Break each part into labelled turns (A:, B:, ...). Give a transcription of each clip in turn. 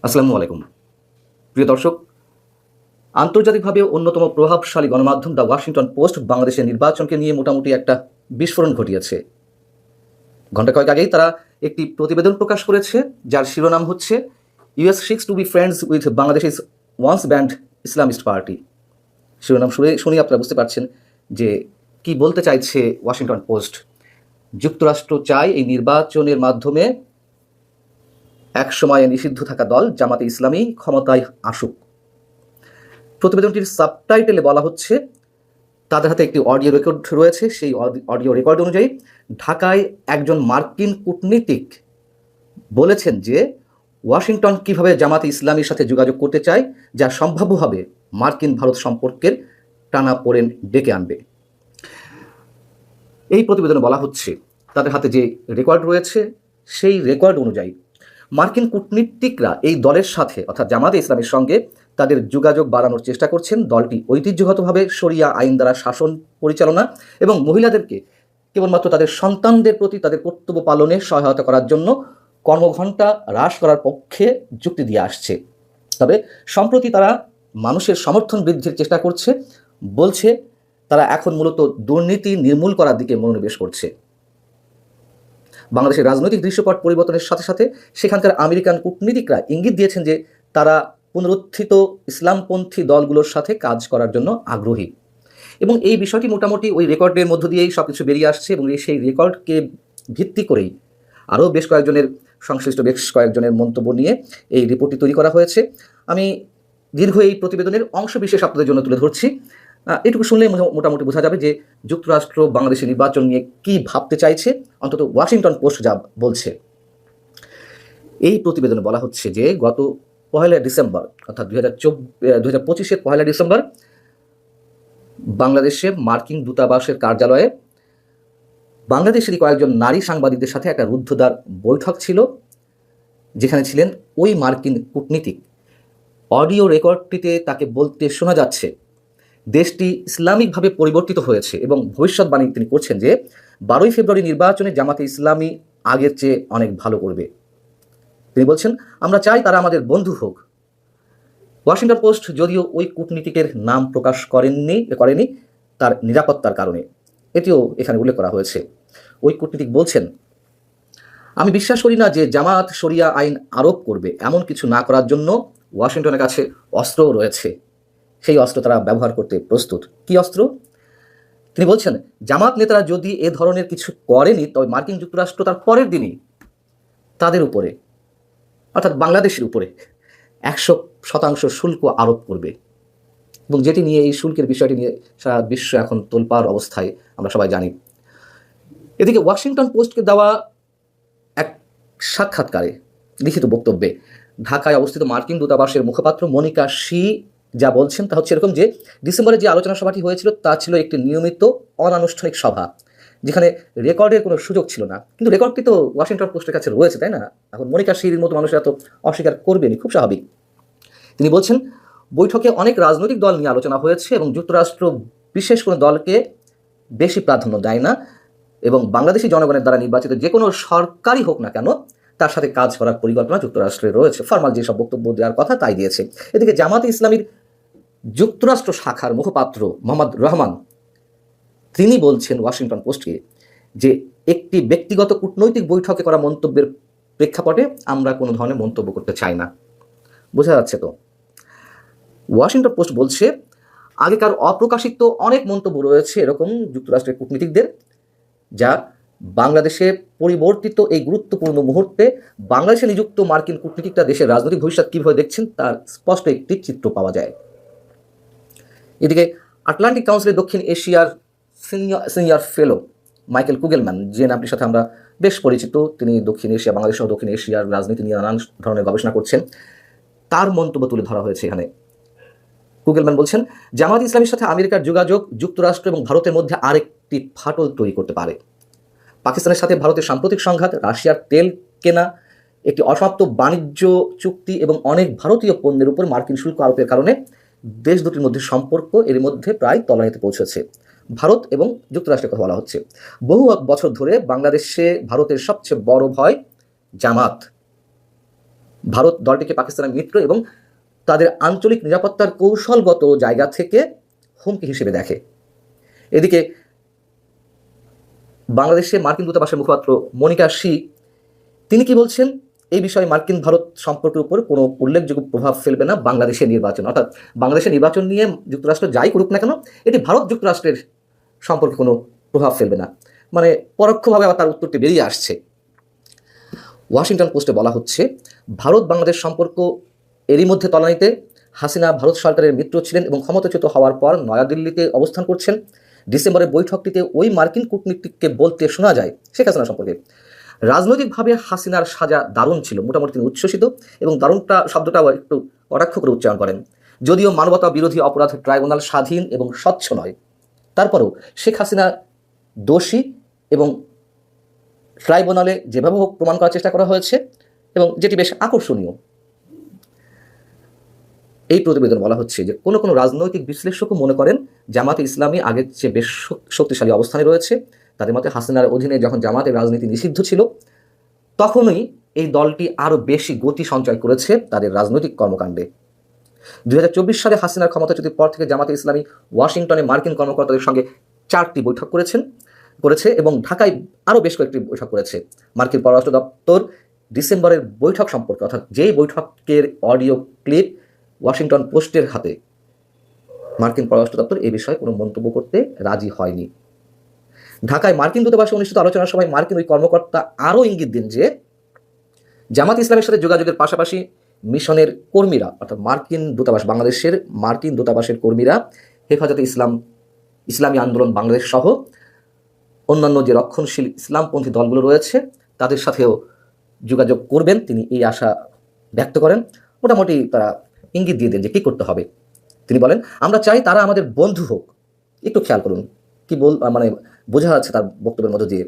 A: আসসালামু আলাইকুম। প্রিয় দর্শক, আন্তর্জাতিকভাবে অন্যতম প্রভাবশালী গণমাধ্যম দ্য ওয়াশিংটন পোস্ট বাংলাদেশের নির্বাচনকে নিয়ে মোটামুটি একটা বিস্ফোরণ ঘটিয়েছে। ঘণ্টা কয়েক আগেই তারা একটি প্রতিবেদন প্রকাশ করেছে, যার শিরোনাম হচ্ছে US seeks to be friends with Bangladesh is once banned Islamist party. শিরোনাম শুনেই আপনারা বুঝতে পারছেন যে কি বলতে চাইছে ওয়াশিংটন পোস্ট। যুক্তরাষ্ট্র চায় এই নির্বাচনের মাধ্যমে একসময়ে নিষিদ্ধ থাকা দল জামাতে ইসলামী ক্ষমতায় আসুক। প্রতিবেদনটির সাবটাইটেলে বলা হচ্ছে, তাদের হাতে একটি অডিও রেকর্ড রয়েছে। সেই অডিও রেকর্ড অনুযায়ী ঢাকায় একজন মার্কিন কূটনীতিক বলেছেন যে ওয়াশিংটন কিভাবে জামাতে ইসলামীর সাথে যোগাযোগ করতে চায়, যা সম্ভাব্যভাবে মার্কিন ভারত সম্পর্কের টানাপোড়েন ডেকে আনবে। এই প্রতিবেদনে বলা হচ্ছে, তাদের হাতে যে রেকর্ড রয়েছে সেই রেকর্ড অনুযায়ী মার্কিন কূটনীতিকরা এই দলের সাথে অর্থাৎ জামাতে ইসলামের সঙ্গে তাদের যোগাযোগ বাড়ানোর চেষ্টা করছেন। দলটি ঐতিহ্যগতভাবে শরিয়া আইন দ্বারা শাসন পরিচালনা এবং মহিলাদেরকে কেবলমাত্র তাদের সন্তানদের প্রতি তাদের কর্তব্য পালনে সহায়তা করার জন্য কর্মঘণ্টা হ্রাস করার পক্ষে যুক্তি দিয়ে আসছে। তবে সম্প্রতি তারা মানুষের সমর্থন বৃদ্ধির চেষ্টা করছে, বলছে তারা এখন মূলত দুর্নীতি নির্মূল করার দিকে মনোনিবেশ করছে। বাংলাদেশের রাজনৈতিক দৃশ্যপট পরিবর্তনের সাথে সাথে সেখানকার আমেরিকান কূটনীতিকরা ইঙ্গিত দিয়েছেন যে তারা পুনরুত্থিত ইসলামপন্থী দলগুলোর সাথে কাজ করার জন্য আগ্রহী, এবং এই বিষয়টি মোটামুটি ওই রেকর্ডের মধ্য দিয়েই সব কিছু বেরিয়ে আসছে। এবং সেই রেকর্ডকে ভিত্তি করেই আরও সংশ্লিষ্ট বেশ কয়েকজনের মন্তব্য নিয়ে এই রিপোর্টটি তৈরি করা হয়েছে। আমি দীর্ঘ এই প্রতিবেদনের অংশ বিশেষ আপনাদের জন্য তুলে ধরছি। এটুকু শুনলেই মোটামুটি বোঝা যাবে যে যুক্তরাষ্ট্র বাংলাদেশের নির্বাচন নিয়ে কী ভাবতে চাইছে, অন্তত ওয়াশিংটন পোস্ট যা বলছে। এই প্রতিবেদনে বলা হচ্ছে যে গত 1 ডিসেম্বর অর্থাৎ 2025-এর 1 ডিসেম্বর বাংলাদেশে মার্কিন দূতাবাসের কার্যালয়ে বাংলাদেশেরই কয়েকজন নারী সাংবাদিকদের সাথে একটা রুদ্ধদ্বার বৈঠক ছিল, যেখানে ছিলেন ওই মার্কিন কূটনীতিক। অডিও রেকর্ডটিতে তাকে বলতে শোনা যাচ্ছে দেশটি ইসলামিকভাবে পরিবর্তিত হয়েছে এবং ভবিষ্যৎবাণী তিনি করছেন যে 12 ফেব্রুয়ারি নির্বাচনে জামাতে ইসলামী আগের চেয়ে অনেক ভালো করবে। তিনি বলছেন, আমরা চাই তারা আমাদের বন্ধু হোক। ওয়াশিংটন পোস্ট যদিও ওই কূটনীতিকের নাম প্রকাশ করেনি তার নিরাপত্তার কারণে, এটিও এখানে উল্লেখ করা হয়েছে। ওই কূটনীতিক বলছেন, আমি বিশ্বাস করি না যে জামাত শরিয়া আইন আরোপ করবে। এমন কিছু না করার জন্য ওয়াশিংটনের কাছে অস্ত্রও রয়েছে, সেই অস্ত্র তারা ব্যবহার করতে প্রস্তুত। কি অস্ত্র? তিনি বলছেন, জামাত নেতারা যদি এ ধরনের কিছু করেনি, তবে মার্কিন যুক্তরাষ্ট্র তার পরের দিনই তাদের উপরে অর্থাৎ বাংলাদেশের উপরে 100% শুল্ক আরোপ করবে, এবং যেটি নিয়ে এই শুল্কের বিষয়টি নিয়ে সারা বিশ্ব এখন তোলপাড় অবস্থায় আমরা সবাই জানি। এদিকে ওয়াশিংটন পোস্টকে দেওয়া এক সাক্ষাৎকারে লিখিত বক্তব্যে ঢাকায় অবস্থিত মার্কিন দূতাবাসের মুখপাত্র মনিকা শি যা বলছেন তা হচ্ছে এরকম যে ডিসেম্বরে যে আলোচনা সভাটি হয়েছিল তা ছিল একটি নিয়মিত অনানুষ্ঠানিক সভা, যেখানে রেকর্ডের কোনো সুযোগ ছিল না। কিন্তু রেকর্ডটি তো ওয়াশিংটন পোস্টের কাছে রয়েছে, তাই না? এখন মনিকা শির মতো মানুষেরা তো অস্বীকার করবেনি, খুব স্বাভাবিক। তিনি বলছেন, বৈঠকে অনেক রাজনৈতিক দল নিয়ে আলোচনা হয়েছে এবং যুক্তরাষ্ট্র বিশেষ কোনো দলকে বেশি প্রাধান্য দেয় না, এবং বাংলাদেশি জনগণের দ্বারা নির্বাচিত যে কোনো সরকারই হোক না কেন তার সাথে কাজ করার পরিকল্পনা যুক্তরাষ্ট্রের রয়েছে। ফরমাল যেসব বক্তব্য দেওয়ার কথা তাই দিয়েছে। এদিকে জামাতে ইসলামীর যুক্তরাষ্ট্র শাখার মুখপাত্র মোহাম্মদ রহমান তিনি বলছেন ওয়াশিংটন পোস্টকে যে একটি ব্যক্তিগত কূটনৈতিক বৈঠকে করা মন্তব্যের প্রেক্ষাপটে আমরা কোনো ধরনের মন্তব্য করতে চাই না। বোঝা যাচ্ছে তো? ওয়াশিংটন পোস্ট বলছে, আগেকার অপ্রকাশিত অনেক মন্তব্য রয়েছে এরকম যুক্তরাষ্ট্রের কূটনীতিকদের, যা বাংলাদেশে পরিবর্তিত এই গুরুত্বপূর্ণ মুহূর্তে বাংলাদেশে নিযুক্ত মার্কিন কূটনীতিকরা দেশের রাজনৈতিক ভবিষ্যৎ কীভাবে দেখছেন তার স্পষ্ট একটি চিত্র পাওয়া যায়। এদিকে আটলান্টিক কাউন্সিলের দক্ষিণ এশিয়ার সিনিয়র ফেলো মাইকেল কুগেলম্যান, যে নামটির সাথে আমরা বেশ পরিচিত, তিনি দক্ষিণ এশিয়া, বাংলাদেশ সহ দক্ষিণ এশিয়ার রাজনীতি নিয়ে নানান ধরনের গবেষণা করছেন, তার মন্তব্য তুলে ধরা হয়েছে এখানে। কুগেলম্যান বলছেন, জামাত ইসলামের সাথে আমেরিকার যোগাযোগ যুক্তরাষ্ট্র এবং ভারতের মধ্যে আরেকটি ফাটল তৈরি করতে পারে। পাকিস্তানের সাথে ভারতের সাম্প্রতিক সংঘাত, রাশিয়ার তেল কেনা, একটি অসমাপ্ত বাণিজ্য চুক্তি এবং অনেক ভারতীয় পণ্যের উপর মার্কিন শুল্ক আরোপের কারণে দেশ দুটির মধ্যে সম্পর্ক এর মধ্যে প্রায় তলানিতে পৌঁছেছে। ভারত এবং যুক্তরাষ্ট্রের কথা বলা হচ্ছে। বহু বছর ধরে বাংলাদেশে ভারতের সবচেয়ে বড় ভয় জামাত। ভারত দলটিকে পাকিস্তানের মিত্র এবং তাদের আঞ্চলিক নিরাপত্তার কৌশলগত জায়গা থেকে হুমকি হিসেবে দেখে। এদিকে বাংলাদেশে মার্কিন দূতাবাসের মুখপাত্র মনিকা শি তিনি কি বলছেন, এই বিষয়ে মার্কিন ভারত সম্পর্কের উপর কোনো উল্লেখযোগ্য প্রভাব ফেলবে না বাংলাদেশের নির্বাচন, অর্থাৎ বাংলাদেশের নির্বাচন নিয়ে যুক্তরাষ্ট্র যাই করুক না কেন এটি ভারত যুক্তরাষ্ট্রের সম্পর্কে কোনো প্রভাব ফেলবে না। মানে পরোক্ষভাবে আবার তার উত্তরটি বেরিয়ে আসছে। ওয়াশিংটন পোস্টে বলা হচ্ছে, ভারত বাংলাদেশ সম্পর্ক এরই মধ্যে তলানিতে। হাসিনা ভারত সরকারের মিত্র ছিলেন এবং ক্ষমতাচ্যুত হওয়ার পর নয়াদিল্লিতে অবস্থান করছেন। ডিসেম্বরের বৈঠকটিতে ওই মার্কিন কূটনীতিককে বলতে শোনা যায় শেখ হাসিনা সম্পর্কে, রাজনৈতিকভাবে হাসিনার সাজা দারুণ ছিল। মোটামুটি তিনি উচ্ছ্বসিত এবং দারুণটা শব্দটাও একটু কটাক্ষ করে উচ্চারণ করেন। যদিও মানবতা বিরোধী অপরাধ ট্রাইব্যুনাল স্বাধীন এবং স্বচ্ছ নয়, তারপরেও শেখ হাসিনা দোষী এবং ট্রাইব্যুনালে যেভাবে হোক প্রমাণ করার চেষ্টা করা হয়েছে এবং যেটি বেশ আকর্ষণীয়। এই প্রতিবেদন বলা হচ্ছে যে কোনো কোনো রাজনৈতিক বিশ্লেষকও মনে করেন জামাতে ইসলামী আগের চেয়ে বেশ শক্তিশালী অবস্থানে রয়েছে। তাদের মতে হাসিনার অধীনে যখন জামাতের রাজনীতি নিষিদ্ধ ছিল তখনই এই দলটি আরও বেশি গতি সঞ্চয় করেছে তাদের রাজনৈতিক কর্মকাণ্ডে। 2024 সালে হাসিনার ক্ষমতাচ্যুতির পর থেকে জামাতে ইসলামী ওয়াশিংটনে মার্কিন কর্মকর্তাদের সঙ্গে 4টি বৈঠক করেছে এবং ঢাকায় আরও বেশ কয়েকটি বৈঠক করেছে। মার্কিন পররাষ্ট্র দপ্তর ডিসেম্বরের বৈঠক সম্পর্কে, অর্থাৎ যেই বৈঠকের অডিও ক্লিপ ওয়াশিংটন পোস্টের হাতে, মার্কিন পররাষ্ট্র দপ্তর এ বিষয়ে কোনো মন্তব্য করতে রাজি হয়নি। ঢাকায় মার্কিন দূতাবাসে অনুষ্ঠিত আলোচনার সময় মার্কিন ওই কর্মকর্তা আরও ইঙ্গিত দেন যে জামাত ইসলামের সাথে যোগাযোগের পাশাপাশি মিশনের কর্মীরা, অর্থাৎ মার্কিন দূতাবাস, বাংলাদেশের মার্কিন দূতাবাসের কর্মীরা হেফাজতে ইসলামী আন্দোলন বাংলাদেশ সহ অন্যান্য যে রক্ষণশীল ইসলামপন্থী দলগুলো রয়েছে তাদের সাথেও যোগাযোগ করবেন, তিনি এই আশা ব্যক্ত করেন। মোটামুটি তারা ইঙ্গিত দিয়ে দেন যে কী করতে হবে। তিনি বলেন, আমরা চাই তারা আমাদের বন্ধু হোক। একটু খেয়াল করুন কি মানে বোঝা যাচ্ছে তার বক্তব্যের মধ্য দিয়ে।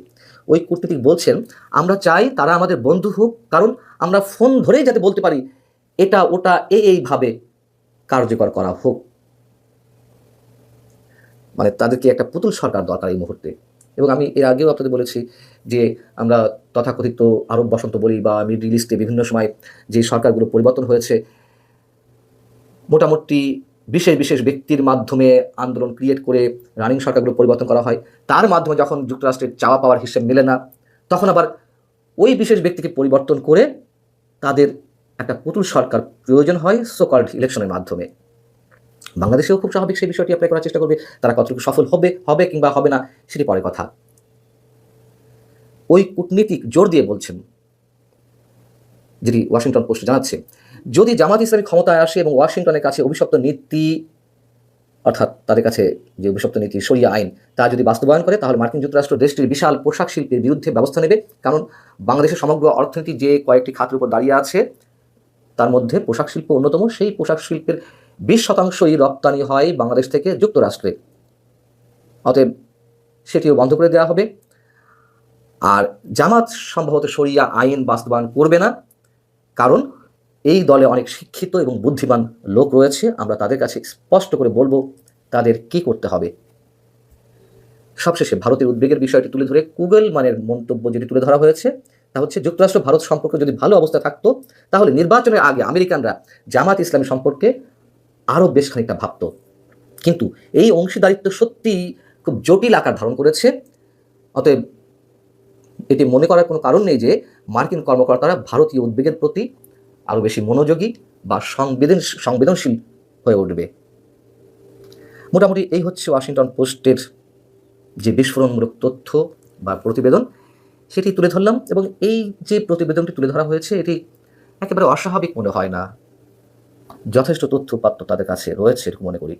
A: ওই কূটনীতিক বলছেন, আমরা চাই তারা আমাদের বন্ধু হোক, কারণ আমরা ফোন ধরেই যাতে বলতে পারি এটা ওটা এইভাবে কার্যকর করা হোক। মানে তাদেরকে একটা পুতুল সরকার দরকার এই মুহূর্তে। এবং আমি এর আগেও আপনাদের বলেছি যে আমরা তথাকথিত আরব বসন্ত বলি বা মিডল ইস্টে বিভিন্ন সময় যে সরকারগুলো পরিবর্তন হয়েছে, মোটামুটি বিশেষ বিশেষ ব্যক্তির মাধ্যমে আন্দোলন ক্রিয়েট করে রানিং সরকারগুলো পরিবর্তন করা হয়। তার মাধ্যমে যখন যুক্তরাষ্ট্রের চাওয়া পাওয়ার হিসেব মেলে না, তখন আবার ওই বিশেষ ব্যক্তিকে পরিবর্তন করে তাদের একটা পুতুল সরকার প্রয়োজন হয় সোকল্ড ইলেকশনের মাধ্যমে। বাংলাদেশেও খুব স্বাভাবিক সেই বিষয়টি অ্যাপ্লাই করার চেষ্টা করবে। তারা কতটুকু সফল হবে কিংবা হবে না সেটি পরের কথা। ওই কূটনীতিক জোর দিয়ে বলছেন, যেটি ওয়াশিংটন পোস্ট জানাচ্ছে, যদি জামাত ইসলামী ক্ষমতায় আসে এবং ওয়াশিংটনের কাছে অভিশপ্ত নীতি, অর্থাৎ তাদের কাছে যে অভিশপ্ত নীতি শরিয়া আইন, তা যদি বাস্তবায়ন করে তাহলে মার্কিন যুক্তরাষ্ট্র দেশটির বিশাল পোশাক শিল্পের বিরুদ্ধে ব্যবস্থা নেবে। কারণ বাংলাদেশের সমগ্র অর্থনীতি যে কয়েকটি খাতের উপর দাঁড়িয়ে আছে তার মধ্যে পোশাক শিল্প অন্যতম। সেই পোশাক শিল্পের 20% রপ্তানি হয় বাংলাদেশ থেকে যুক্তরাষ্ট্রে। অতএব সেটিও বন্ধ করে দেওয়া হবে। আর জামাত সম্ভবত শরিয়া আইন বাস্তবায়ন করবে না, কারণ এই দলে অনেক শিক্ষিত এবং বুদ্ধিমান লোক রয়েছে। আমরা তাদের কাছে স্পষ্ট করে বলবো তাদের কি করতে হবে। সবশেষে ভারতের উদ্বেগের বিষয়টি তুলে ধরে কুগল মানের মন্তব্য যেটি তুলে ধরা হয়েছে তা হচ্ছে, যুক্তরাষ্ট্র ভারত সম্পর্ক যদি ভালো অবস্থা থাকতো তাহলে নির্বাচনের আগে আমেরিকানরা জামাত ইসলামী সম্পর্কে আরও বেশ খানিকটা ভাবত। কিন্তু এই অংশীদারিত্ব সত্যি খুব জটিল আকার ধারণ করেছে। অতএব এটি মনে করার কোনো কারণ নেই যে মার্কিন কর্মকর্তারা ভারতীয় উদ্বেগের প্রতি আরও বেশি মনোযোগী বা সংবেদনশীল হয়ে উঠবে। মোটামুটি এই হচ্ছে ওয়াশিংটন পোস্টের যে বিস্ফোরণমূলক তথ্য বা প্রতিবেদন সেটি তুলে ধরলাম। এবং এই যে প্রতিবেদনটি তুলে ধরা হয়েছে এটি একেবারে অস্বাভাবিক মনে হয় না, যথেষ্ট তথ্য উপাত্ত তাদের কাছে রয়েছে এরকম মনে করি।